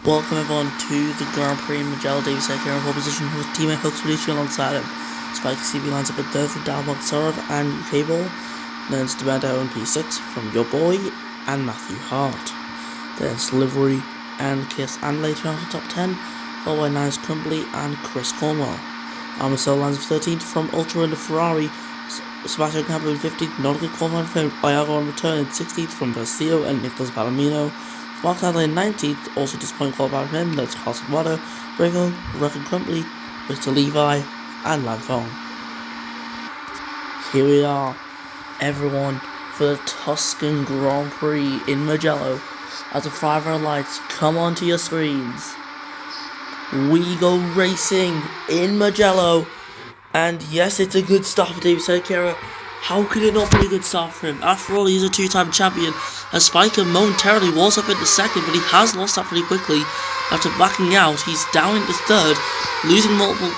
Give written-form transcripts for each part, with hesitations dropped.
Welcome everyone to the Grand Prix Magellan Davis here in pole position with teammate Hooks Reducing alongside him. Spike CB lines up at third for Dalmont Sarov and UKB. Then it's Demento and P6 from Your Boy and Matthew Hart. Then it's Livery and Kiss and later on the top 10, followed by Nice Crumbly and Chris Cornwell. Armor lines of 13th from Ultra and Ferrari. Sebastian Campbell in 15th, not a good qualifying frame. Iago on return in 16th from Castillo and Nicholas Palomino. Mark Adler in 19th, also disappointing qualifying for him. That's Carson Water, Ringo, Reckon Crumply, Victor Levi, and Lanfong. Here we are, everyone, for the Tuscan Grand Prix in Mugello. As the 5-hour lights come onto your screens, we go racing in Mugello. And yes, it's a good start for David Sakura. How could it not be a good start for him? After all, he's a two-time champion. As Spiker momentarily was up in the second, but he has lost that pretty quickly. After backing out, he's down into third, losing multiple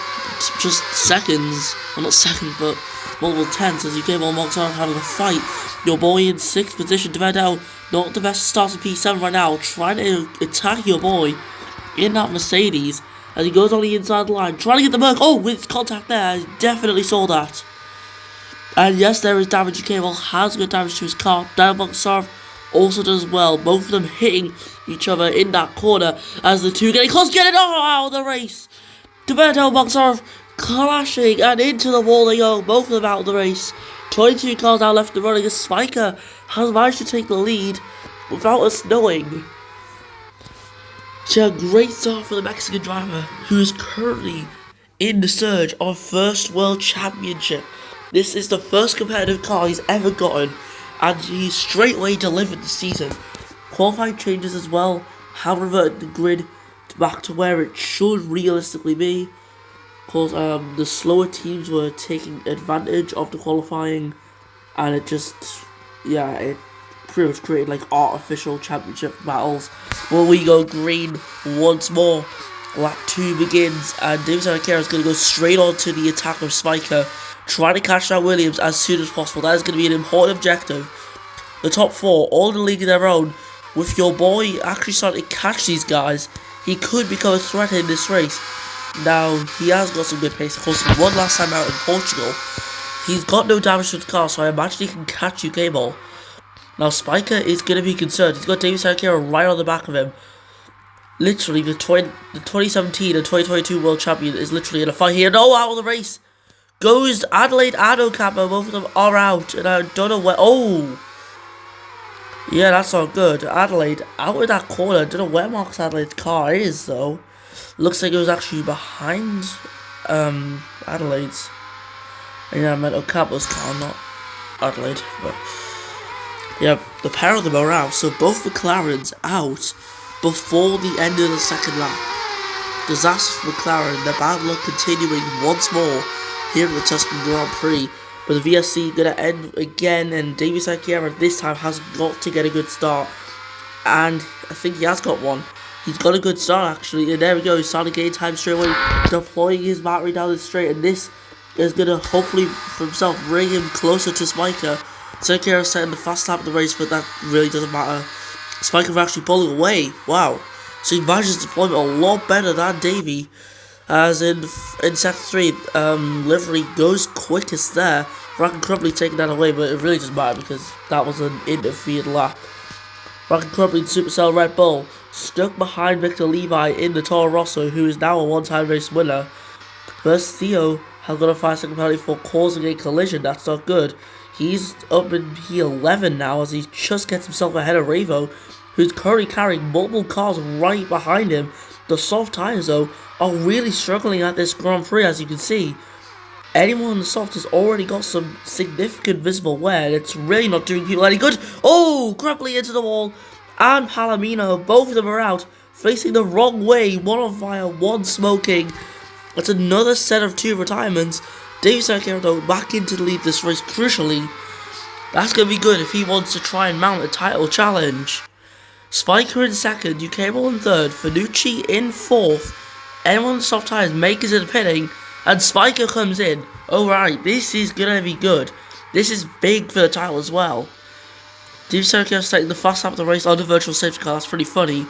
just seconds. Well, not seconds, but multiple tenths as UKB and on having a fight. Your boy in 6th position, Demento, not the best start in P7 right now, trying to attack your boy in that Mercedes. As he goes on the inside line, trying to get the Merc. Oh, with contact there, I definitely saw that. And yes, there is damage. Cable has good damage to his car. Diamond Sarv also does as well. Both of them hitting each other in that corner as the two getting close, getting out of the race. Demento Boxarv clashing and into the wall they go. Both of them out of the race. 22 cars now left and running as Spiker has managed to take the lead without us knowing. So a great start for the Mexican driver, who is currently in the surge of first world championship. This is the first competitive car he's ever gotten, and he's straightway delivered the season. Qualifying changes as well have reverted the grid back to where it should realistically be. Because the slower teams were taking advantage of the qualifying, and it pretty much created like artificial championship battles. Where we go green once more. Lap 2 begins, and David Sakura is going to go straight on to the attack of Spiker, trying to catch down Williams as soon as possible. That is going to be an important objective. The top 4, all in the league of their own. With your boy actually starting to catch these guys, he could become a threat in this race. Now, he has got some good pace. Of course, one last time out in Portugal. He's got no damage to the car, so I imagine he can catch UKB. Now, Spiker is going to be concerned. He's got David Sakura right on the back of him. Literally, the 2017 and 2022 world champion is literally in a fight here. No, out of the race goes Adelaide and Ocampo. Both of them are out, and I don't know where. Oh, yeah, that's not good. Adelaide out in that corner. Don't know where Marcus Adelaide's car is though. Looks like it was actually behind Adelaide's. And yeah, I meant Ocampo's car, not Adelaide. But yeah, the pair of them are out. So both McLarens out before the end of the second lap. Disaster for McLaren. The bad luck continuing once more here in the Tuscan Grand Prix, but the VSC gonna end again, and David Sakura this time has got to get a good start, and I think he has got one. He's got a good start actually, and there we go. He's starting to gain time straight away, deploying his battery down the straight, and this is gonna hopefully for himself bring him closer to Spiker. Sakura setting the fast lap of the race, but that really doesn't matter. Spiker actually pulling away. Wow, so he manages deployment a lot better than Davey. As in sector 3, Livery goes quickest there. Rock Crumbly taking that away, but it really doesn't matter because that was an interfered lap. Rock Crumbly Supercell Red Bull stuck behind Victor Levi in the Toro Rosso, who is now a one-time race winner. First, Theo has got a 5-second penalty for causing a collision. That's not good. He's up in P11 now as he just gets himself ahead of Ravo, who's currently carrying multiple cars right behind him. The soft tyres though are really struggling at this Grand Prix, as you can see. Anyone on the soft has already got some significant visible wear, and it's really not doing people any good. Oh, Crumply into the wall, and Palomino, both of them are out, facing the wrong way, one on fire, one smoking. That's another set of 2 retirements. David Sakura though back into the lead this race crucially. That's going to be good if he wants to try and mount a title challenge. Spiker in 2nd, UKB in 3rd, Fanucci in 4th. Anyone on the soft tyres makes it pitting, and Spiker comes in. Alright, this is gonna be good. This is big for the title as well. David Sakura taking the fast lap of the race on the virtual safety car. That's pretty funny.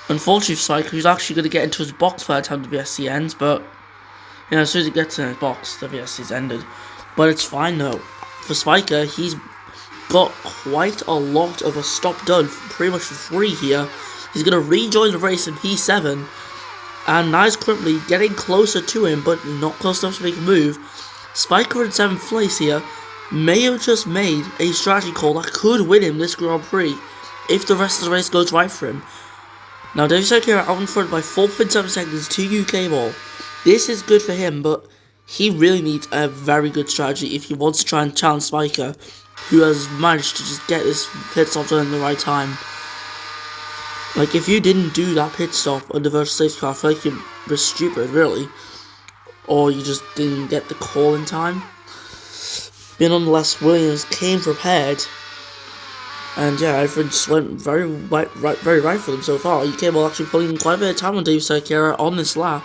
Unfortunately for Spiker, he's actually going to get into his box by the time the VSC ends, but you know, as soon as he gets in his box, the VSC's ended. But it's fine though. For Spiker, he's got quite a lot of a stop done, pretty much for free here. He's going to rejoin the race in P7, and Nice currently getting closer to him, but not close enough to make a move. Spiker in 7th place here may have just made a strategy call that could win him this Grand Prix if the rest of the race goes right for him. Now, David Sakira out in front by 4.7 seconds to UK ball. This is good for him, but he really needs a very good strategy if he wants to try and challenge Spiker, who has managed to just get this pit stop done in the right time. Like, if you didn't do that pit stop on the virtual safety car, I feel like you were stupid, really. Or you just didn't get the call in time. But nonetheless, Williams came prepared. And yeah, everything just went very right for them so far. UK ball actually putting quite a bit of time on Dave Sakira on this lap,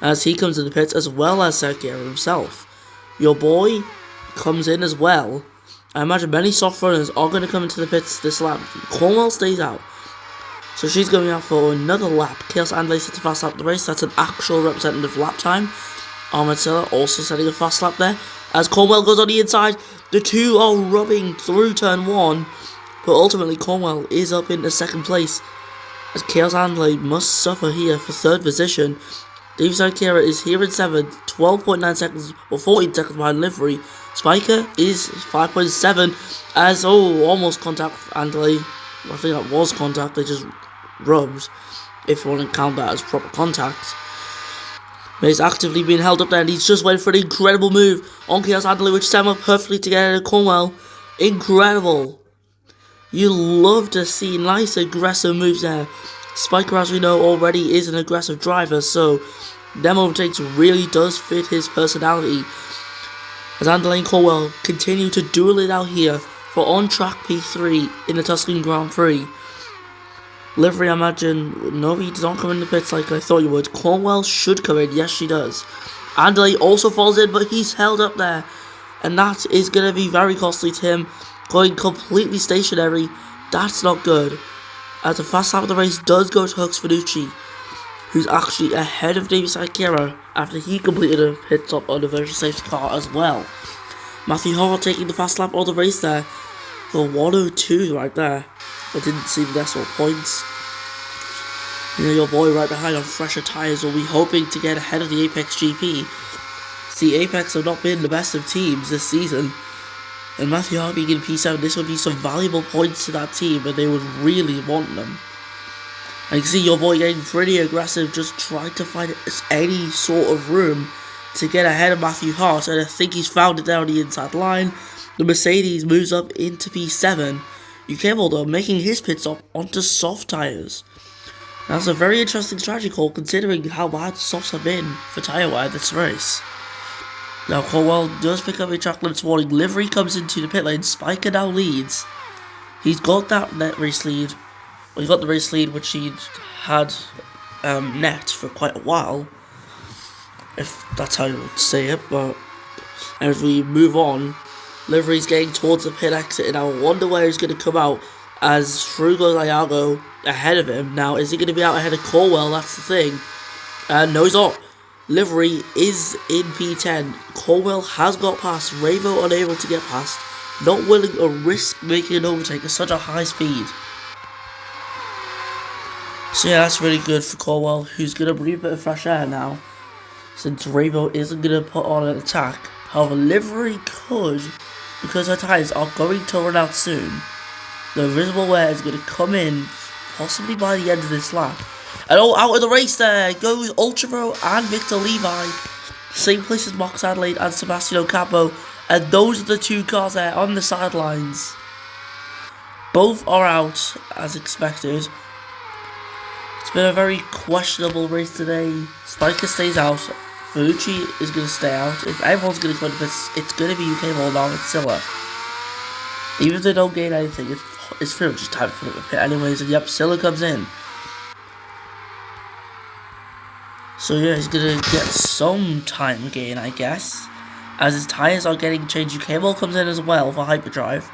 as he comes in the pits as well as Sakira himself. Your boy comes in as well. I imagine many soft runners are going to come into the pits this lap. Cornwell stays out, so she's going out for another lap. Chaos Andley sets a fast lap of the race. That's an actual representative lap time. Armadilla also setting a fast lap there. As Cornwell goes on the inside, the two are rubbing through turn 1, but ultimately Cornwell is up into 2nd place, as Chaos Andley must suffer here for 3rd position. Dave Sakira is here in 7th, 12.9 seconds or 14 seconds behind Livery. Spiker is 5.7 as almost contact Andley. I think that was contact, they just rubbed, if you want to count that as proper contact. But he's actively being held up there, and he's just waiting for an incredible move on Chaos Andley, which set him up perfectly to get out of Cornwell. Incredible. You love to see nice aggressive moves there. Spiker, as we know, already is an aggressive driver, so them overtakes really does fit his personality. As Andley and Cornwell continue to duel it out here for on-track P3 in the Tuscan Grand Prix. Livery, I imagine, no, he does not come in the pits like I thought he would. Cornwell should come in, yes she does. Andley also falls in, but he's held up there, and that is going to be very costly to him, going completely stationary. That's not good, as the fast lap of the race does go to Hux Finucci, who's actually ahead of David Sakira after he completed a pit stop on the virtual safety car as well. Matthew Hall taking the fast lap of the race there for 102 right there. I didn't see the decimal points. You know, your boy right behind on fresher tyres will be hoping to get ahead of the Apex GP. See, Apex have not been the best of teams this season, and Matthew Hall being in P7, this would be some valuable points to that team, and they would really want them. And you can see your boy getting pretty aggressive, just trying to find any sort of room to get ahead of Matthew Hart, and I think he's found it there on the inside line. The Mercedes moves up into P7. UK though making his pit stop onto soft tyres. That's a very interesting strategy call considering how bad softs have been for tyre wear this race. Now Cornwell does pick up a track limits warning. Livery comes into the pit lane. Spiker now leads. He's got that race lead. Well, he got the race lead which he'd had net for quite a while, if that's how you would say it. But as we move on, Livery's getting towards the pit exit, and I wonder where he's going to come out, as Frugo Iago ahead of him. Now, is he going to be out ahead of Cornwell? That's the thing. No, he's not. Livery is in P10. Cornwell has got past. Ravo unable to get past. Not willing to risk making an overtake at such a high speed. So yeah, that's really good for Cornwell, who's going to breathe a bit of fresh air now, since Ravo isn't going to put on an attack. However, Livery could, because her tyres are going to run out soon. The visible wear is going to come in, possibly by the end of this lap. And out of the race there goes Ultravro and Victor Levi. Same place as Max Adelaide and Sebastian Ocampo. And those are the two cars there on the sidelines. Both are out, as expected. It's been a very questionable race today. Spiker stays out. Ferrucci is going to stay out. If everyone's going to come to this, it's going to be UK Ball now with Silla. Even if they don't gain anything, it's pretty much time for them to pit anyways. And yep, Silla comes in. So yeah, he's going to get some time gain, I guess, as his tyres are getting changed. UK Ball comes in as well for Hyperdrive.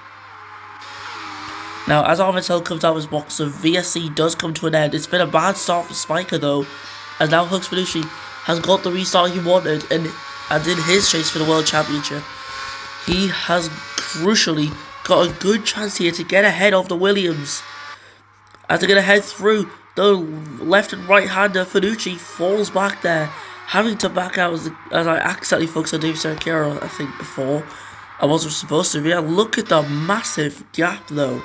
Now, as Armitel comes out of his box, the VSC does come to an end. It's been a bad start for Spiker though, as now Hugs Finucci has got the restart he wanted, and in his chase for the World Championship, he has crucially got a good chance here to get ahead of the Williams. As they're going to head through, the left and right hander Finucci falls back there, having to back out as I accidentally focused on Dave Serracchiaro, I think, before. I wasn't supposed to. Yeah, look at the massive gap though,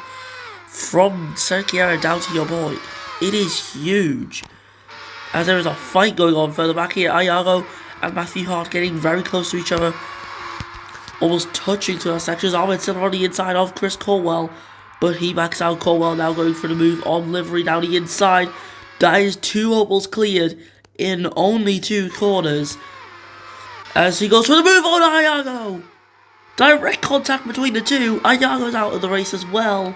from Serracchiaro down to your boy. It is huge. As there is a fight going on further back here, Iago and Matthew Hart getting very close to each other, almost touching to our sections. Ahmed still on the inside of Chris Colwell, but he backs out. Colwell now going for the move on Livery down the inside. That is 2 ovals cleared in only 2 corners. As he goes for the move on Iago. Direct contact between the two. Iago's out of the race as well.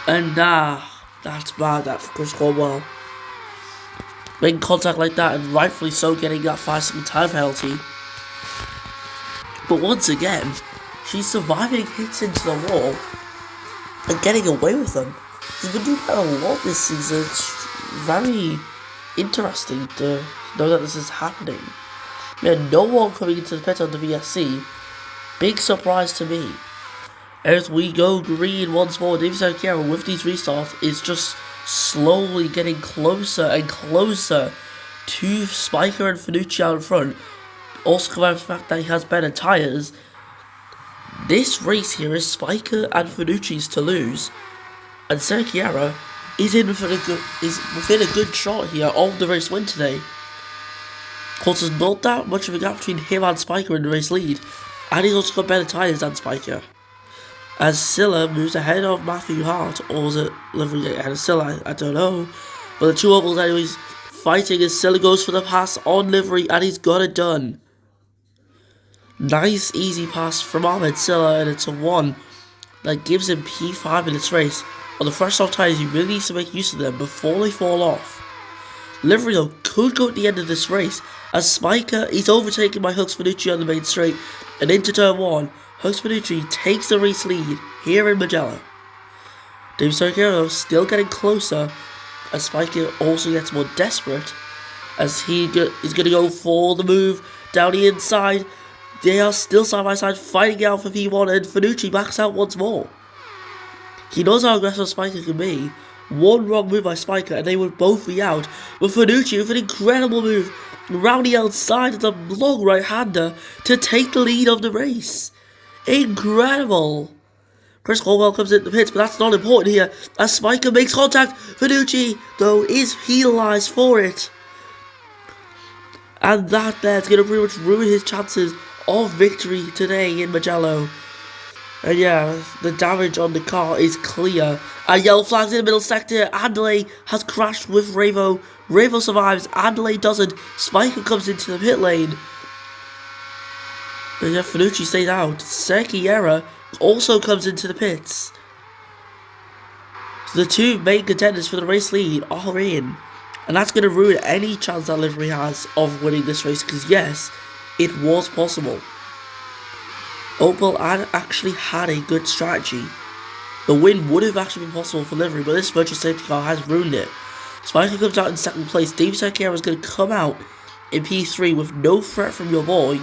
And that's bad, that for Chris Colwell. Making contact like that, and rightfully so, getting that 5-second time penalty. But once again, she's surviving hits into the wall and getting away with them. She's been doing that a lot this season. It's very interesting to know that this is happening. We had no one coming into the pit on the VSC. Big surprise to me. As we go green once more, David Serracchiaro with these restarts is just slowly getting closer and closer to Spiker and Finucci out in front. Also combined with the fact that he has better tyres. This race here is Spiker and Finucci's to lose, and Serracchiaro is within a good shot here of the race win today. Of course, there's not that much of a gap between him and Spiker in the race lead, and he's also got better tyres than Spiker. As Silla moves ahead of Matthew Hart, or was it Livery ahead of Silla? I don't know. But the 2 ovals anyways fighting as Silla goes for the pass on Livery, and he's got it done. Nice easy pass from Ahmed Silla, and it's a 1 that gives him P5 in this race. On the first off tyres, he really needs to make use of them before they fall off. Livery though could go at the end of this race, as Spiker is overtaken by Hugs Finucci on the main straight, and into turn 1, Hugs Finucci takes the race lead here in Mugello. David Serracchiaro still getting closer, as Spiker also gets more desperate, as he is going to go for the move down the inside. They are still side by side fighting out for P1, and Finucci backs out once more. He knows how aggressive Spiker can be. One wrong move by Spiker and they would both be out, but Finucci with an incredible move around the outside of the long right-hander to take the lead of the race. Incredible! Chris Colwell comes into the pits, but that's not important here, as Spiker makes contact. Finucci, though, is penalised for it. And that there's going to pretty much ruin his chances of victory today in Mugello. And yeah, the damage on the car is clear. A yellow flag's in the middle sector. Andale has crashed with Ravo. Ravo survives, Andale doesn't. Spiker comes into the pit lane. And yeah, Finucci stays out. Serracchiaro also comes into the pits. So the 2 main contenders for the race lead are in. And that's going to ruin any chance that Livery has of winning this race, because yes, it was possible. Opel actually had a good strategy. The win would have actually been possible for Livery, but this virtual safety car has ruined it. Spiker comes out in 2nd place. David Serracchiaro is going to come out in P3 with no threat from your boy.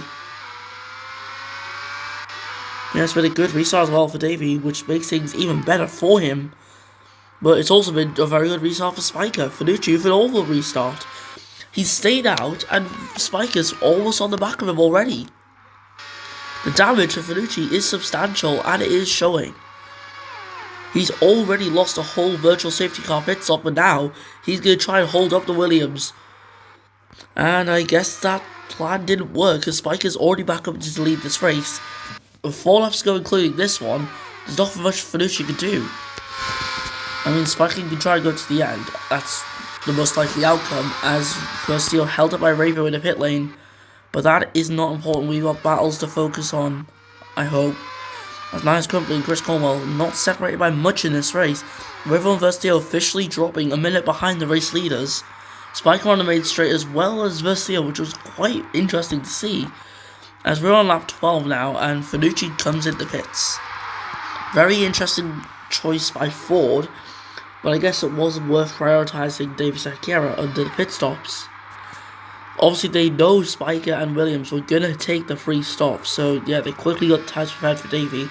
Yeah, it's been a good restart as well for Davey, which makes things even better for him. But it's also been a very good restart for Spiker. Finucci with an awful restart. He's stayed out, and Spiker's almost on the back of him already. The damage for Finucci is substantial, and it is showing. He's already lost a whole virtual safety car pit stop, but now he's going to try and hold up the Williams. And I guess that plan didn't work, because Spiker's already back up to lead this race. With 4 laps to go, including this one, there's not much Finucci can do. I mean, Spiker can try and go to the end. That's the most likely outcome, as we're still held up by Ravo in the pit lane. But that is not important. We've got battles to focus on, I hope. As Nice Company and Chris Colwell not separated by much in this race. Ravo and Versio officially dropping a minute behind the race leaders. Spiker on the main straight as well as Versio, which was quite interesting to see. As we're on lap 12 now, and Finucci comes into the pits. Very interesting choice by Ford, but I guess it wasn't worth prioritising David Secchiera under the pit stops. Obviously, they know Spiker and Williams were gonna take the free stop, so yeah, they quickly got tyres prepared for Davey.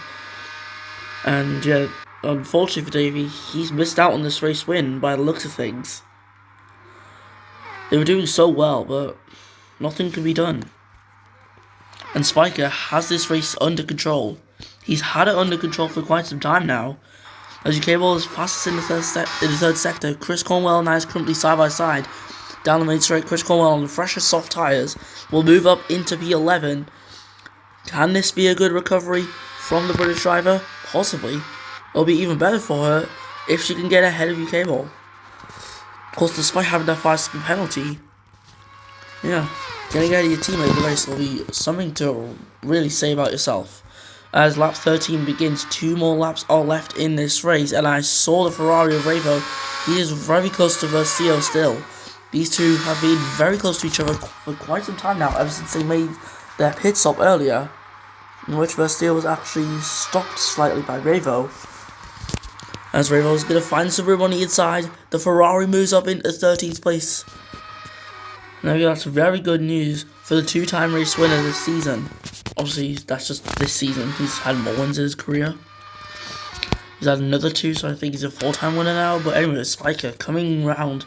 And yeah, unfortunately for Davey, he's missed out on this race win by the looks of things. They were doing so well, but nothing could be done. And Spiker has this race under control. He's had it under control for quite some time now. As UKB is fastest in the third sector, Chris Cornwell and I is currently side by side. Down the main straight, Chris Cornwell on the fresher soft tyres will move up into P11. Can this be a good recovery from the British driver? Possibly. It'll be even better for her if she can get ahead of UKB. Of course, despite having that 5-second penalty, yeah, getting ahead of your teammate in the race will be something to really say about yourself. As lap 13 begins, 2 more laps are left in this race, and I saw the Ferrari of Revo. He is very close to Versio still. These two have been very close to each other for quite some time now, ever since they made their pit stop earlier, in which Versio was actually stopped slightly by Revo. As Revo is going to find some room on the inside, the Ferrari moves up into 13th place. Now that's very good news for the 2-time race winner this season. Obviously, that's just this season. He's had more wins in his career. He's had another 2, so I think he's a 4-time winner now. But anyway, Spiker coming round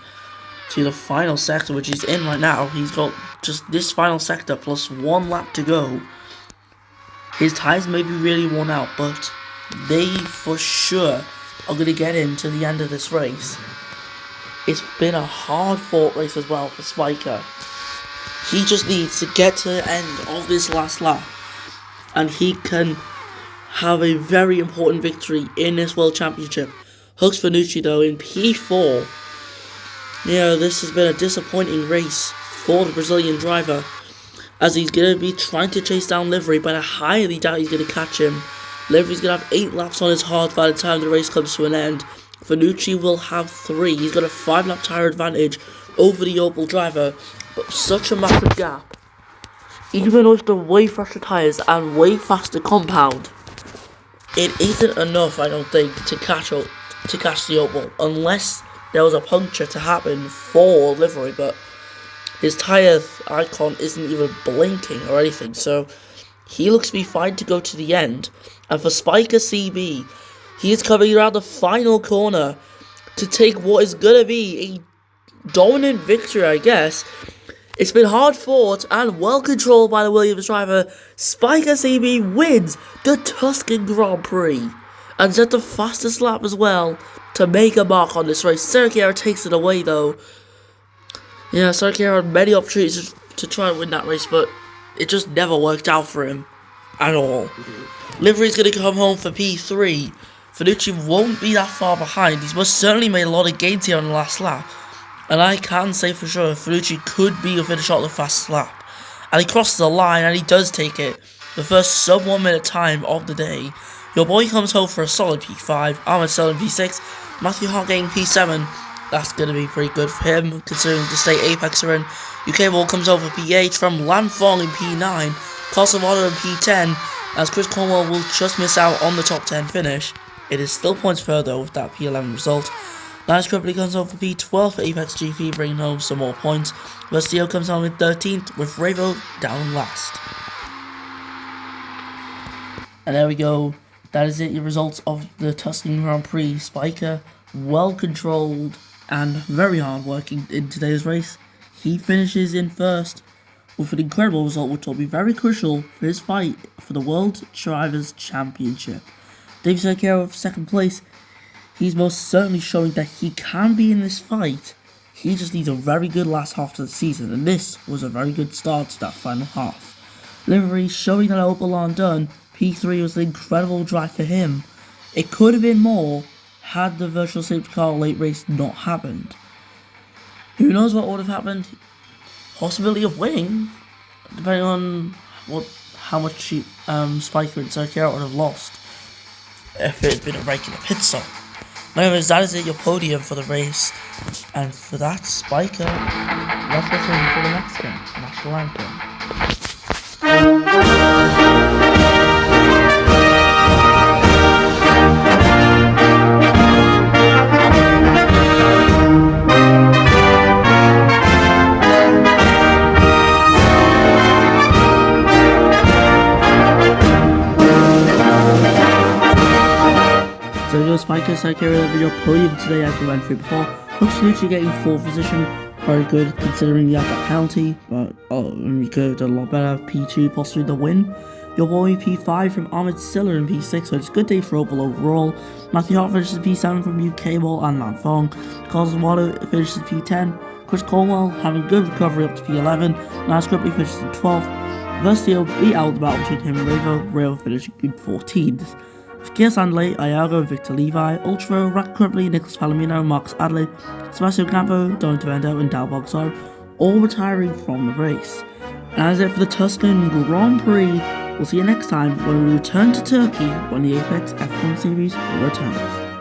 to the final sector, which he's in right now. He's got just this final sector plus 1 lap to go. His tyres may be really worn out, but they for sure are going to get him to the end of this race. It's been a hard-fought race as well for Spiker. He just needs to get to the end of this last lap, and he can have a very important victory in this World Championship. Hugs Fanucci though in P4. Yeah, this has been a disappointing race for the Brazilian driver, as he's going to be trying to chase down Livery, but I highly doubt he's going to catch him. Livery's going to have 8 laps on his hard by the time the race comes to an end. Fanucci will have 3. He's got a 5-lap tyre advantage over the Opel driver, but such a massive gap. Even with the way fresher tyres and way faster compound, it isn't enough, I don't think, to catch the Opel, unless there was a puncture to happen for Livery, but his tyre icon isn't even blinking or anything, so he looks to be fine to go to the end. And for Spiker CB, he is coming around the final corner to take what is going to be a dominant victory, I guess. It's been hard fought and well controlled by the Williams driver. Spiker CB wins the Tuscan Grand Prix and set the fastest lap as well to make a mark on this race. Sergio takes it away though. Yeah, Sergio had many opportunities to try and win that race, but it just never worked out for him at all. Livery's going to come home for P3. Fanucci won't be that far behind. He's most certainly made a lot of gains here on the last lap. And I can say for sure Fanucci could be within a shot of the fastest lap. And he crosses the line and he does take it. The first sub 1 minute time of the day. Your boy comes home for a solid P5. Ahmed Selim P6. Matthew Hart getting P7. That's going to be pretty good for him, considering the state APX are in. UKB comes over P8 from Lanfong in P9. Kosovo in P10. As Chris Cornwell will just miss out on the top 10 finish. It is still points further with that P11 result. Nice Company comes home for P12 for Apex GP, bringing home some more points. Versio comes home in 13th, with Revo down last. And there we go. That is it, the results of the Tuscan Grand Prix. Spiker, well controlled and very hard working in today's race. He finishes in first with an incredible result, which will be very crucial for his fight for the World Drivers' Championship. David Secchiera with second place. He's most certainly showing that he can be in this fight. He just needs a very good last half to the season, and this was a very good start to that final half. Livery showing that Opel aren't done. P3 was an incredible drive for him. It could have been more had the virtual safety car late race not happened. Who knows what would have happened? Possibility of winning, depending on how much Spiker and Sergio would have lost if it had been a regular pit stop. Anyways, that is it, your podium for the race. And for that, Spiker, let's listen to the next one, National Anthem. this I carry the video podium today as we went through before. Looks Lucci getting 4th position, very good considering he had that penalty, but we could have done a lot better. P2 possibly the win. Your boy P5 from Ahmed Silla in P6, so it's a good day for Opal overall. Matthew Hart finishes P7 from UKB and Lanfong. Carlos Water finishes P10. Chris Colwell having good recovery up to P11. Nice Grippy finishes in 12th. Versio beat out the battle between him and Ravo finishing in 14th. Fakir Sandley, Iago, Victor Levi, Ultra, Rack Cripley, Nicholas Palomino, Marcus Adley, Sebastian Campo, Don Devendo, and Dal Bogso, all retiring from the race. And that is it for the Tuscan Grand Prix. We'll see you next time when we return to Turkey when the APX F1 series returns.